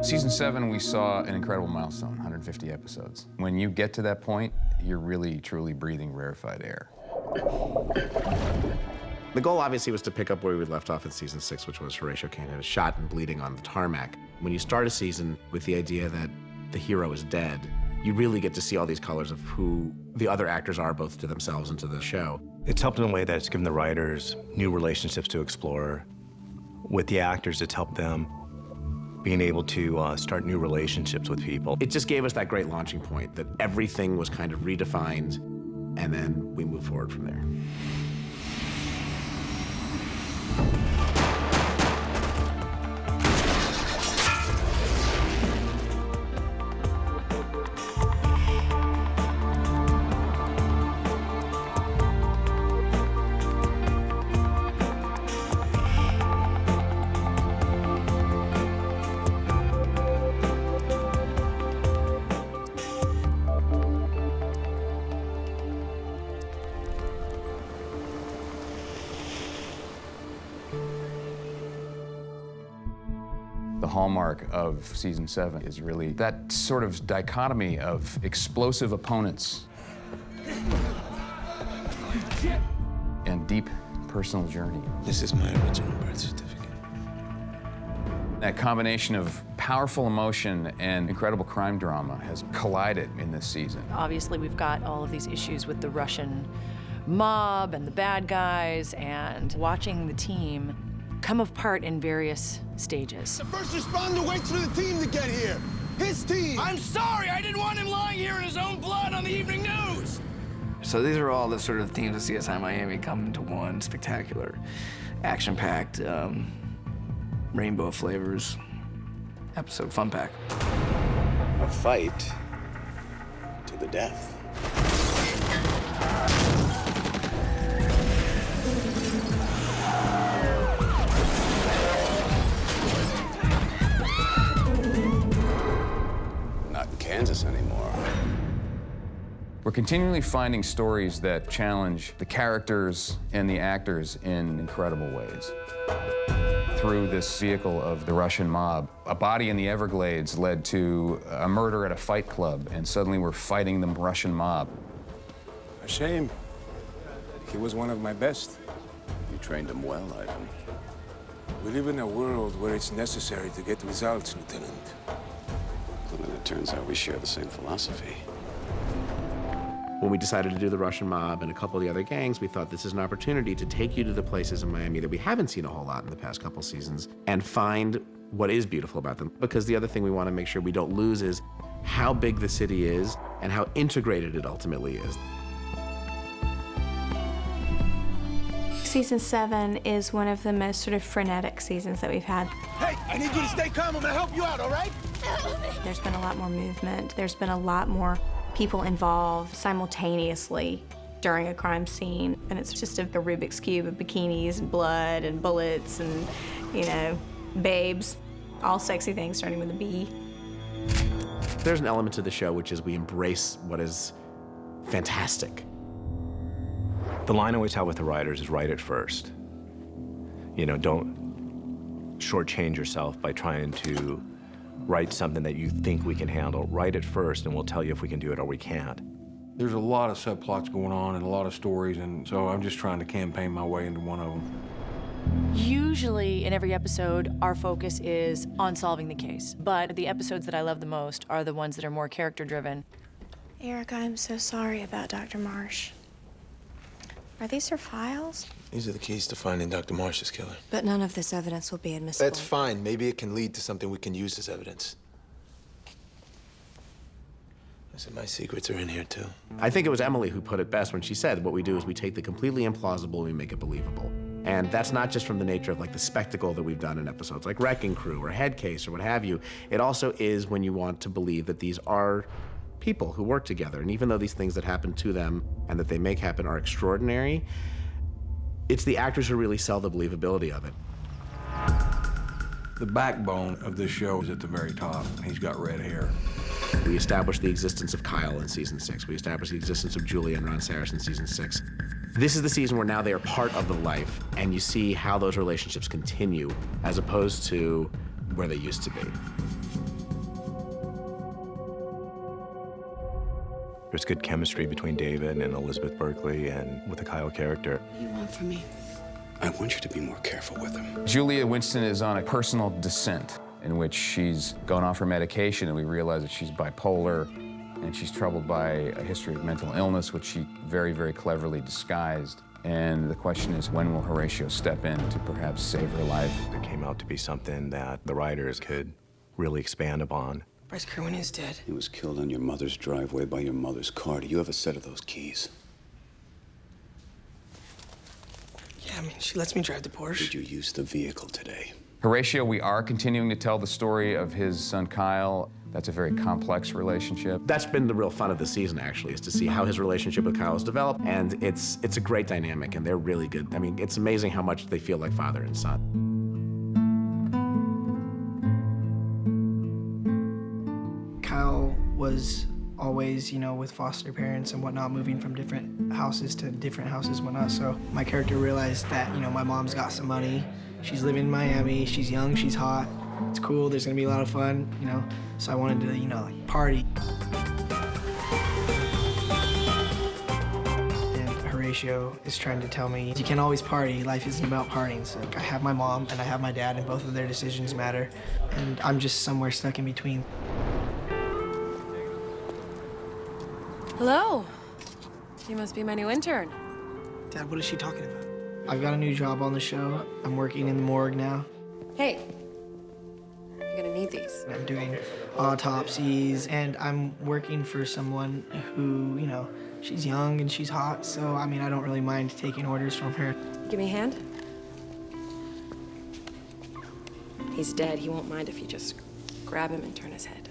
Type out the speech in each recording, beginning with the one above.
Season 7, we saw an incredible milestone, 150 episodes. When you get to that point, you're really, truly breathing rarefied air. The goal, obviously, was to pick up where we left off in Season 6, which was Horatio Caine had shot and bleeding on the tarmac. When you start a season with the idea that the hero is dead, you really get to see all these colors of who the other actors are, both to themselves and to the show. It's helped in a way that it's given the writers new relationships to explore. With the actors, it's helped them being able to start new relationships with people. It just gave us that great launching point that everything was kind of redefined, and then we moved forward from there. The hallmark of Season 7 is really that sort of dichotomy of explosive opponents and deep personal journey. This is my original birth certificate. That combination of powerful emotion and incredible crime drama has collided in this season. Obviously, we've got all of these issues with the Russian mob and the bad guys, and watching the team come apart in various stages. The first responder waits for the team to get here. His team. I'm sorry, I didn't want him lying here in his own blood on the evening news. So these are all the sort of themes of CSI Miami come into one spectacular, action-packed, rainbow flavors episode, fun pack. A fight to the death. Not in Kansas anymore. We're continually finding stories that challenge the characters and the actors in incredible ways. Through this vehicle of the Russian mob, a body in the Everglades led to a murder at a fight club, and suddenly we're fighting the Russian mob. A shame. He was one of my best. You trained him well, Ivan. We live in a world where it's necessary to get results, Lieutenant. Well, then it turns out we share the same philosophy. When we decided to do the Russian mob and a couple of the other gangs, we thought this is an opportunity to take you to the places in Miami that we haven't seen a whole lot in the past couple seasons and find what is beautiful about them. Because the other thing we want to make sure we don't lose is how big the city is and how integrated it ultimately is. Season 7 is one of the most sort of frenetic seasons that we've had. Hey, I need you to stay calm. I'm gonna help you out, all right? There's been a lot more movement. There's been a lot more people involved simultaneously during a crime scene. And it's just a Rubik's Cube of bikinis and blood and bullets and, you know, babes. All sexy things starting with a B. There's an element to the show which is we embrace what is fantastic. The line I always have with the writers is write it first. You know, don't shortchange yourself by trying to write something that you think we can handle. Write it first, and we'll tell you if we can do it or we can't. There's a lot of subplots going on and a lot of stories, and so I'm just trying to campaign my way into one of them. Usually, in every episode, our focus is on solving the case. But the episodes that I love the most are the ones that are more character-driven. Eric, I'm so sorry about Dr. Marsh. Are these her files? These are the keys to finding Dr. Marsh's killer. But none of this evidence will be admissible. That's fine. Maybe it can lead to something we can use as evidence. I said my secrets are in here, too. I think it was Emily who put it best when she said, what we do is we take the completely implausible and we make it believable. And that's not just from the nature of like the spectacle that we've done in episodes like Wrecking Crew or Head Case or what have you. It also is when you want to believe that these are people who work together. And even though these things that happen to them and that they make happen are extraordinary, It's the actors who really sell the believability of it. The backbone of this show is at the very top. He's got red hair. We established the existence of Kyle in season 6. We established the existence of Julia and Ron Saris in season 6. This is the season where now they are part of the life, and you see how those relationships continue as opposed to where they used to be. There's good chemistry between David and Elizabeth Berkley and with the Kyle character. What do you want from me? I want you to be more careful with him. Julia Winston is on a personal descent in which she's gone off her medication, and we realize that she's bipolar, and she's troubled by a history of mental illness, which she very, very cleverly disguised. And the question is, when will Horatio step in to perhaps save her life? It came out to be something that the writers could really expand upon. Bryce Kerwin is dead. He was killed on your mother's driveway by your mother's car. Do you have a set of those keys? Yeah, I mean, she lets me drive the Porsche. Did you use the vehicle today? Horatio, we are continuing to tell the story of his son Kyle. That's a very complex relationship. That's been the real fun of the season, actually, is to see how his relationship with Kyle has developed, and it's a great dynamic, and they're really good. I mean, it's amazing how much they feel like father and son. Kyle was always, you know, with foster parents and whatnot, moving from different houses to different houses and whatnot. So my character realized that, you know, my mom's got some money. She's living in Miami. She's young. She's hot. It's cool. There's gonna be a lot of fun, you know. So I wanted to, you know, like, party. And Horatio is trying to tell me, you can't always party. Life isn't about partying. So I have my mom and I have my dad, and both of their decisions matter. And I'm just somewhere stuck in between. Hello. You must be my new intern. Dad, what is she talking about? I've got a new job on the show. I'm working in the morgue now. Hey. You're gonna need these. I'm doing autopsies, and I'm working for someone who, you know, she's young and she's hot, so, I mean, I don't really mind taking orders from her. Give me a hand. He's dead. He won't mind if you just grab him and turn his head.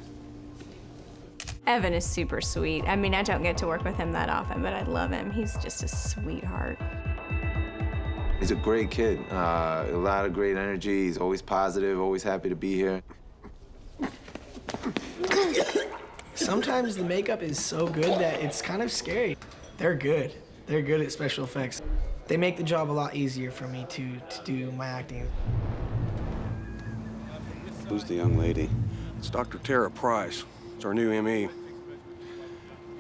Evan is super sweet. I mean, I don't get to work with him that often, but I love him. He's just a sweetheart. He's a great kid. A lot of great energy. He's always positive, always happy to be here. Sometimes the makeup is so good that it's kind of scary. They're good. They're good at special effects. They make the job a lot easier for me to do my acting. Who's the young lady? It's Dr. Tara Price. It's our new ME.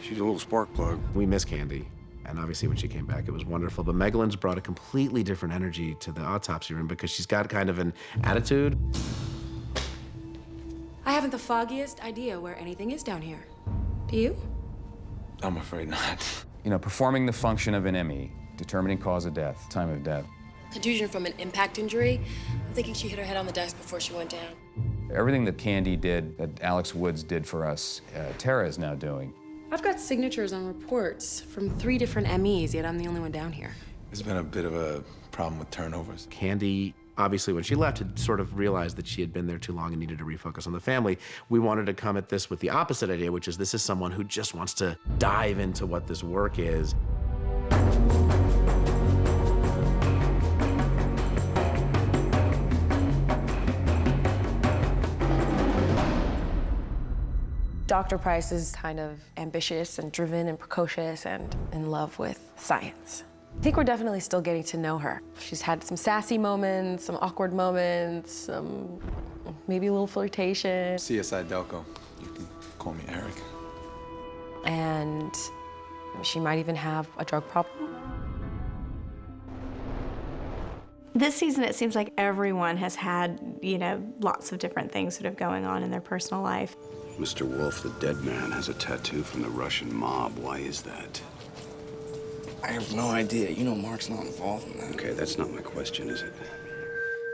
She's a little spark plug. We miss Candy, and obviously when she came back, it was wonderful. But Megalin's brought a completely different energy to the autopsy room because she's got kind of an attitude. I haven't the foggiest idea where anything is down here. Do you? I'm afraid not. You know, performing the function of an ME, determining cause of death, time of death. Contusion from an impact injury. I'm thinking she hit her head on the desk before she went down. Everything that Candy did, that Alex Woods did for us, Tara is now doing. I've got signatures on reports from 3 different MEs, yet I'm the only one down here. There's been a bit of a problem with turnovers. Candy, obviously, when she left, had sort of realized that she had been there too long and needed to refocus on the family. We wanted to come at this with the opposite idea, which is this is someone who just wants to dive into what this work is. Dr. Price is kind of ambitious and driven and precocious and in love with science. I think we're definitely still getting to know her. She's had some sassy moments, some awkward moments, some maybe a little flirtation. CSI Delco. You can call me Eric. And she might even have a drug problem. This season, it seems like everyone has had, you know, lots of different things sort of going on in their personal life. Mr. Wolf, the dead man, has a tattoo from the Russian mob. Why is that? I have no idea. You know Mark's not involved in that. Okay, that's not my question, is it?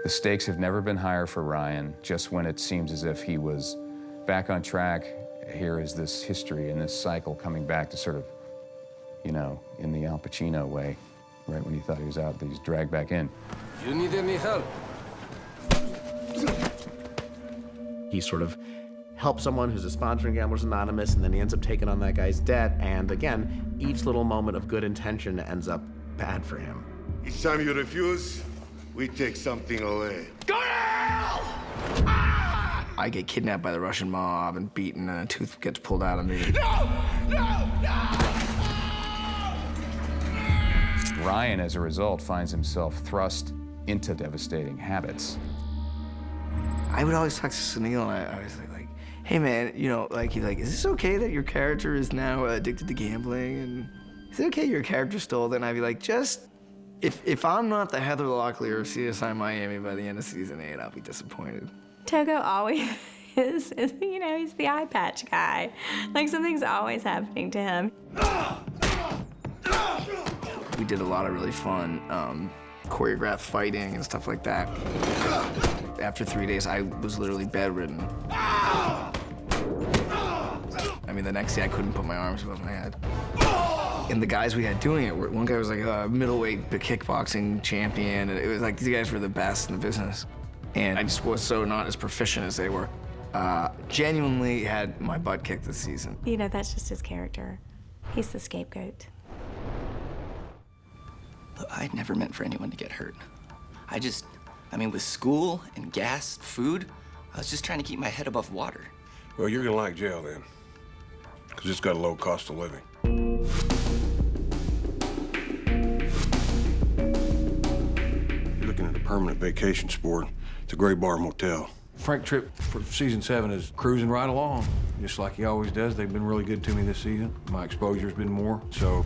The stakes have never been higher for Ryan. Just when it seems as if he was back on track, here is this history and this cycle coming back to sort of, you know, in the Al Pacino way. Right when he thought he was out, he's dragged back in. You need any help? He sort of helps someone who's a sponsor in Gamblers Anonymous, and then he ends up taking on that guy's debt. And again, each little moment of good intention ends up bad for him. Each time you refuse, we take something away. Go to hell! I get kidnapped by the Russian mob and beaten, and a tooth gets pulled out of me. No! No! No! Ryan, as a result, finds himself thrust into devastating habits. I would always talk to Sunil, and I was like, hey man, you know, like, he's like, is this okay that your character is now addicted to gambling? And is it okay your character stole it? And I'd be like, just, if I'm not the Heather Locklear of CSI Miami by the end of season 8, I'll be disappointed. Togo always is, you know, he's the eye patch guy. Like, something's always happening to him. We did a lot of really fun choreographed fighting and stuff like that. After 3 days, I was literally bedridden. I mean, the next day I couldn't put my arms above my head. And the guys we had doing it, one guy was like a middleweight kickboxing champion, and it was like these guys were the best in the business. And I just was so not as proficient as they were. Genuinely had my butt kicked this season. You know, that's just his character. He's the scapegoat. Look, I never meant for anyone to get hurt. I mean, with school and gas, food, I was just trying to keep my head above water. Well, you're gonna like jail then, because it's got a low cost of living. You're looking at a permanent vacation sport at the Gray Bar Motel. Frank trip for season 7 is cruising right along, just like he always does. They've been really good to me this season. My exposure's been more, so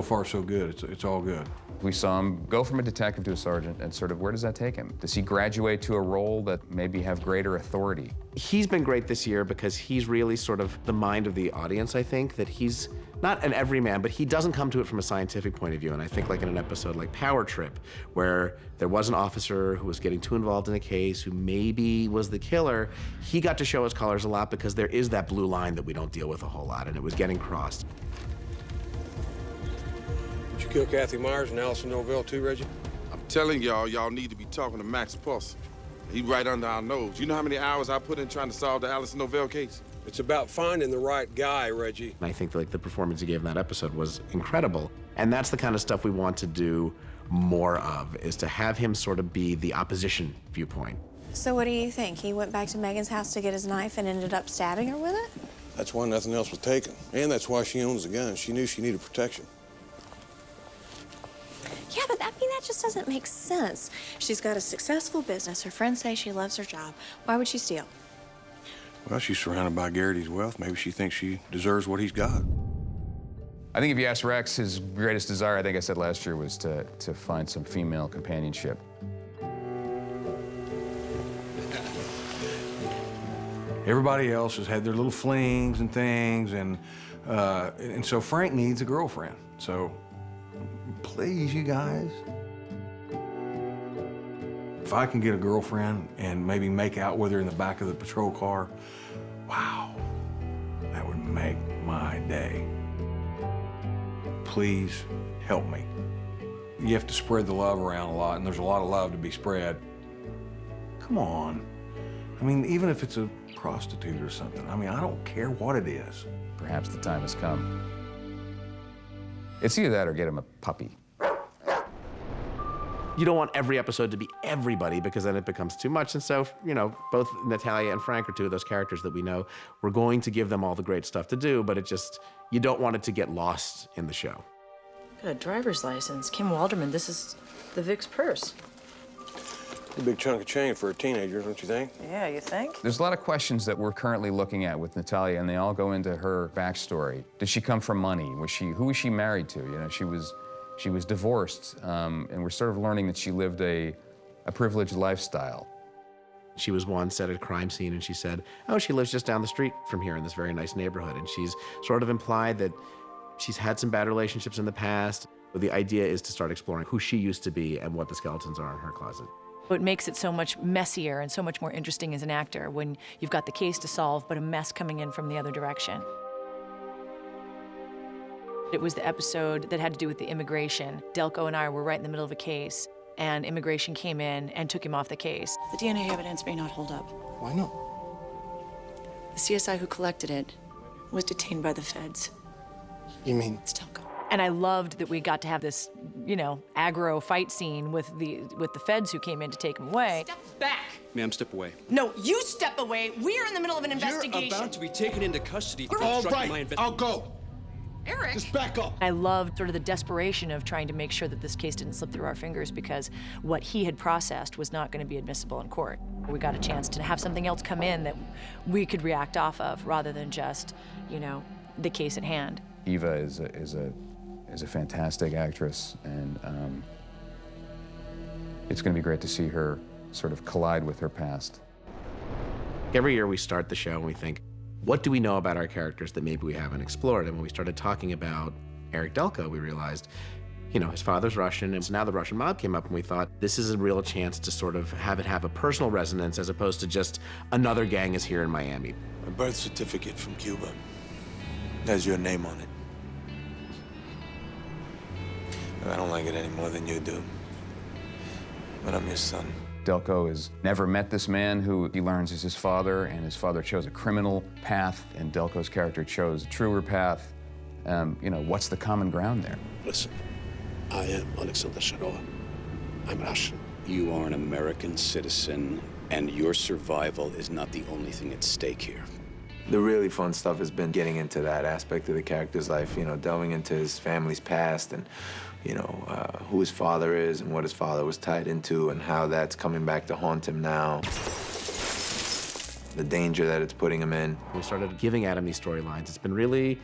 far so good. It's all good. We saw him go from a detective to a sergeant, and sort of where does that take him? Does he graduate to a role that maybe have greater authority? He's been great this year because he's really sort of the mind of the audience, I think, that he's not an everyman, but he doesn't come to it from a scientific point of view. And I think like in an episode like Power Trip, where there was an officer who was getting too involved in a case, who maybe was the killer, he got to show his colors a lot because there is that blue line that we don't deal with a whole lot, and it was getting crossed. Did you kill Kathy Myers and Allison Novell too, Reggie? I'm telling y'all, y'all need to be talking to Max Puss. He's right under our nose. You know how many hours I put in trying to solve the Allison Novell case? It's about finding the right guy, Reggie. And I think like the performance he gave in that episode was incredible. And that's the kind of stuff we want to do more of, is to have him sort of be the opposition viewpoint. So what do you think? He went back to Megan's house to get his knife and ended up stabbing her with it? That's why nothing else was taken. And that's why she owns the gun. She knew she needed protection. Yeah, but that just doesn't make sense. She's got a successful business. Her friends say she loves her job. Why would she steal? Well, she's surrounded by Garrity's wealth. Maybe she thinks she deserves what he's got. I think if you ask Rex, his greatest desire, I think I said last year, was to find some female companionship. Everybody else has had their little flings and things, and so Frank needs a girlfriend. So, please, you guys. If I can get a girlfriend and maybe make out with her in the back of the patrol car, wow, that would make my day. Please help me. You have to spread the love around a lot, and there's a lot of love to be spread. Come on. I mean, even if it's a prostitute or something, I mean, I don't care what it is. Perhaps the time has come. It's either that or get him a puppy. You don't want every episode to be everybody because then it becomes too much. And so, you know, both Natalia and Frank are two of those characters that we know. We're going to give them all the great stuff to do, but you don't want it to get lost in the show. Got a driver's license. Kim Walderman, this is the Vic's purse. A big chunk of change for a teenager, don't you think? Yeah, you think? There's a lot of questions that we're currently looking at with Natalia, and they all go into her backstory. Did she come from money? Who was she married to? You know, she was divorced, and we're sort of learning that she lived a privileged lifestyle. She was once at a crime scene, and she said, oh, she lives just down the street from here in this very nice neighborhood. And she's sort of implied that she's had some bad relationships in the past. The idea is to start exploring who she used to be and what the skeletons are in her closet. It makes it so much messier and so much more interesting as an actor when you've got the case to solve, but a mess coming in from the other direction. It was the episode that had to do with the immigration. Delco and I were right in the middle of a case, and immigration came in and took him off the case. The DNA evidence may not hold up. Why not? The CSI who collected it was detained by the feds. You mean? It's Delco. And I loved that we got to have this, you know, aggro fight scene with the feds who came in to take him away. Step back. Ma'am, step away. No, you step away. We're in the middle of an investigation. You're about to be taken into custody for All obstructing right, my I'll go. Eric! Just back up. I loved sort of the desperation of trying to make sure that this case didn't slip through our fingers because what he had processed was not going to be admissible in court. We got a chance to have something else come in that we could react off of rather than just, you know, the case at hand. Eva is a fantastic actress, and it's going to be great to see her sort of collide with her past. Every year we start the show and we think, what do we know about our characters that maybe we haven't explored? And when we started talking about Eric Delco, we realized, you know, his father's Russian, and so now the Russian mob came up, and we thought this is a real chance to sort of have it have a personal resonance as opposed to just another gang is here in Miami. A birth certificate from Cuba has your name on it. I don't like it any more than you do, but I'm your son. Delco has never met this man who he learns is his father, and his father chose a criminal path, and Delco's character chose a truer path. You know, what's the common ground there? Listen, I am Alexander Sharova. I'm Russian. You are an American citizen, and your survival is not the only thing at stake here. The really fun stuff has been getting into that aspect of the character's life, you know, delving into his family's past and, you know, who his father is and what his father was tied into and how that's coming back to haunt him now. The danger that it's putting him in. We started giving Adam these storylines. It's been really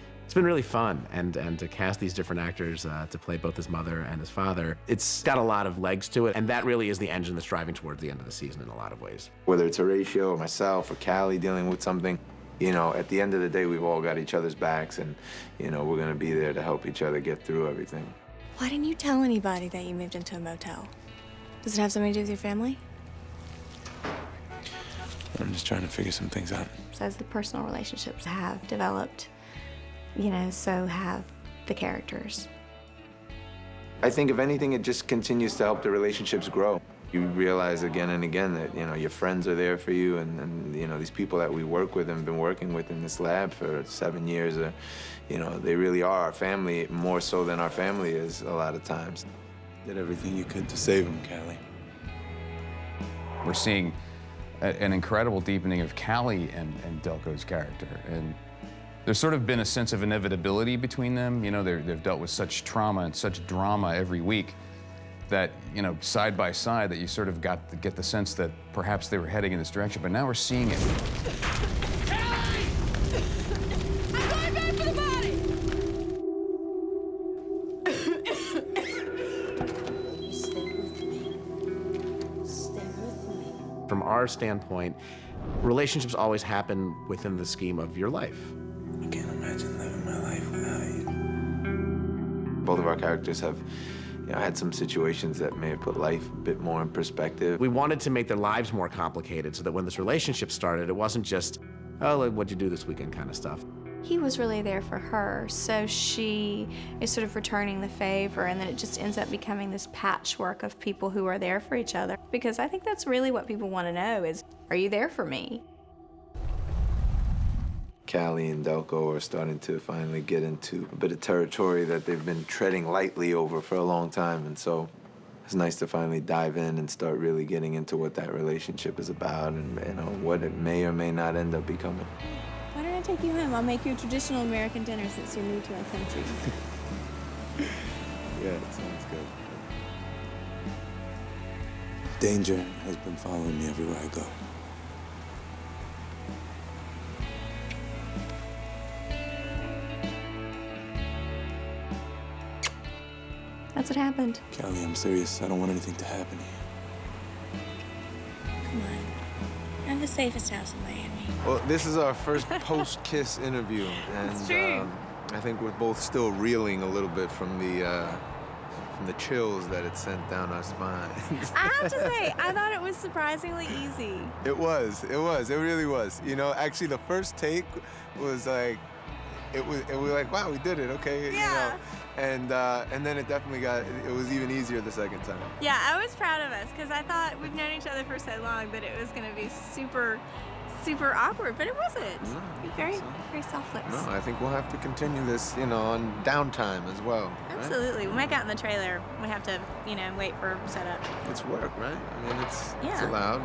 fun, and to cast these different actors to play both his mother and his father, it's got a lot of legs to it, and that really is the engine that's driving towards the end of the season in a lot of ways. Whether it's Horatio or myself or Callie dealing with something, you know, at the end of the day, we've all got each other's backs, and, you know, we're gonna be there to help each other get through everything. Why didn't you tell anybody that you moved into a motel? Does it have something to do with your family? I'm just trying to figure some things out. So as the personal relationships have developed, you know, so have the characters. I think if anything, it just continues to help the relationships grow. You realize again and again that, you know, your friends are there for you, and you know, these people that we work with and been working with in this lab for 7 years, you know, they really are our family, more so than our family is a lot of times. Did everything you could to save him, Callie. We're seeing an incredible deepening of Callie and Delco's character, and there's sort of been a sense of inevitability between them. You know, they've dealt with such trauma and such drama every week that, you know, side by side, that you sort of get the sense that perhaps they were heading in this direction, but now we're seeing it. Callie! I'm going back for the body! Stay with me. Stay with me. From our standpoint, relationships always happen within the scheme of your life. I can't imagine living my life without you. Both of our characters have, you know, had some situations that may have put life a bit more in perspective. We wanted to make their lives more complicated so that when this relationship started, it wasn't just, oh, like, what'd you do this weekend kind of stuff. He was really there for her, so she is sort of returning the favor, and then it just ends up becoming this patchwork of people who are there for each other. Because I think that's really what people want to know is, are you there for me? Callie and Delco are starting to finally get into a bit of territory that they've been treading lightly over for a long time, and so it's nice to finally dive in and start really getting into what that relationship is about and, you know, what it may or may not end up becoming. Why don't I take you home? I'll make you a traditional American dinner since you're new to our country. Yeah, that sounds good. Danger has been following me everywhere I go. That's what happened. Callie, I'm serious. I don't want anything to happen here. Come on. I have the safest house in Miami. Well, this is our first post-kiss interview, and It's true. I think we're both still reeling a little bit from the chills that it sent down our spines. I have to say, I thought it was surprisingly easy. It really was. You know, actually, the first take was like, it was like, wow, we did it, okay, Yeah. you know. And then it definitely it was even easier the second time. Yeah, I was proud of us because I thought we've known each other for so long that it was going to be super super awkward, but it wasn't. No, Very, very selfless. No, I think we'll have to continue this, you know, on downtime as well. Right? Absolutely. When we got in the trailer, we have to, you know, wait for setup. It's work, right? I mean, it's Yeah. allowed.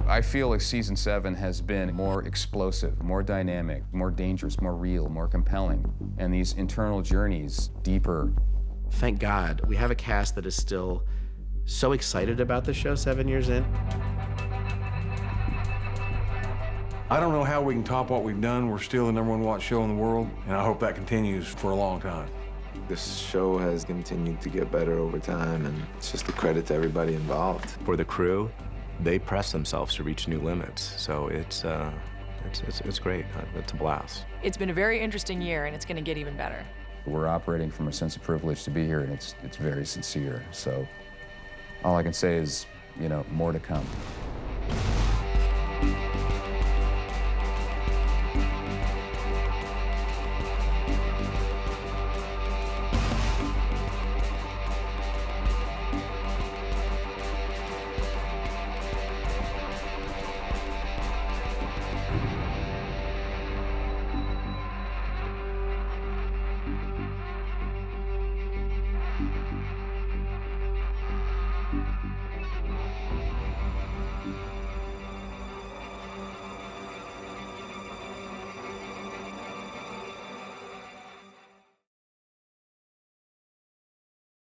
I feel like season 7 has been more explosive, more dynamic, more dangerous, more real, more compelling, and these internal journeys deeper. Thank God we have a cast that is still so excited about the show 7 years in. I don't know how we can top what we've done. We're still the #1 watched show in the world, and I hope that continues for a long time. This show has continued to get better over time, and it's just a credit to everybody involved. For the crew, they press themselves to reach new limits. So it's great. It's a blast. It's been a very interesting year, and it's going to get even better. We're operating from a sense of privilege to be here, and it's very sincere. So all I can say is, you know, more to come.